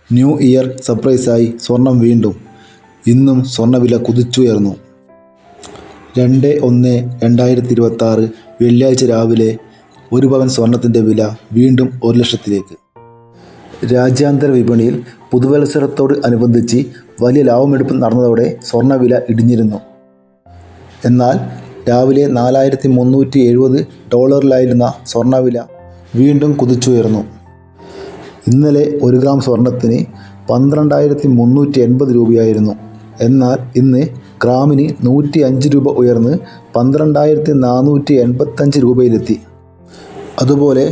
New year സർപ്രൈസായി സ്വർണം വീണ്ടും. ഇന്നും സ്വർണ്ണവില കുതിച്ചുയർന്നു. 2/1/2026 വെള്ളിയാഴ്ച രാവിലെ 1 പവൻ സ്വർണത്തിൻ്റെ വില വീണ്ടും 1 ലക്ഷത്തിലേക്ക്. രാജ്യാന്തര വിപണിയിൽ പുതുവത്സരത്തോട് അനുബന്ധിച്ച് വലിയ ലാഭമെടുപ്പ് നടന്നതോടെ സ്വർണ്ണവില ഇടിഞ്ഞിരുന്നു. എന്നാൽ രാവിലെ $4,370 സ്വർണ്ണവില വീണ്ടും കുതിച്ചുയർന്നു. ഇന്നലെ 1 ഗ്രാം സ്വർണത്തിന് 12,380 രൂപയായിരുന്നു. എന്നാൽ ഇന്ന് ഗ്രാമിന് 105 രൂപ ഉയർന്ന് 12,485 രൂപയിലെത്തി. അതുപോലെ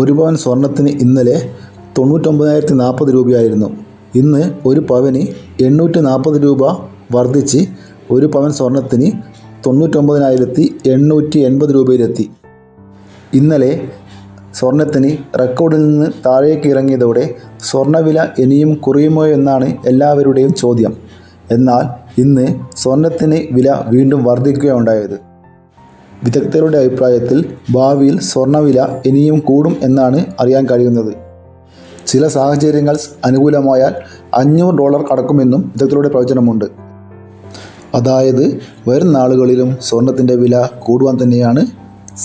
1 പവൻ സ്വർണത്തിന് ഇന്നലെ 99,040 രൂപയായിരുന്നു. ഇന്ന് 1 പവന് 840 രൂപ വർദ്ധിച്ച് 1 പവൻ സ്വർണത്തിന് 99,880 രൂപയിലെത്തി. ഇന്നലെ സ്വർണത്തിന് റെക്കോർഡിൽ നിന്ന് താഴേക്ക് ഇറങ്ങിയതോടെ സ്വർണ്ണവില ഇനിയും കുറയുമോ എന്നാണ് എല്ലാവരുടെയും ചോദ്യം. എന്നാൽ ഇന്ന് സ്വർണത്തിന് വില വീണ്ടും വർദ്ധിക്കുകയുണ്ടായത്. വിദഗ്ധരുടെ അഭിപ്രായത്തിൽ ഭാവിയിൽ സ്വർണ്ണവില ഇനിയും കൂടും എന്നാണ് അറിയാൻ കഴിയുന്നത്. ചില സാഹചര്യങ്ങൾ അനുകൂലമായാൽ $500 കടക്കുമെന്നും വിദഗ്ധരുടെ പ്രവചനമുണ്ട്. അതായത് വരും നാളുകളിലും സ്വർണത്തിൻ്റെ വില കൂടുവാൻ തന്നെയാണ്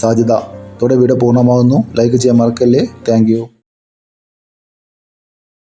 സാധ്യത. ഇതോടെ വീഡിയോ പൂർണ്ണമാകുന്നു. ലൈക്ക് ചെയ്യാൻ മറക്കല്ലേ. Thank you.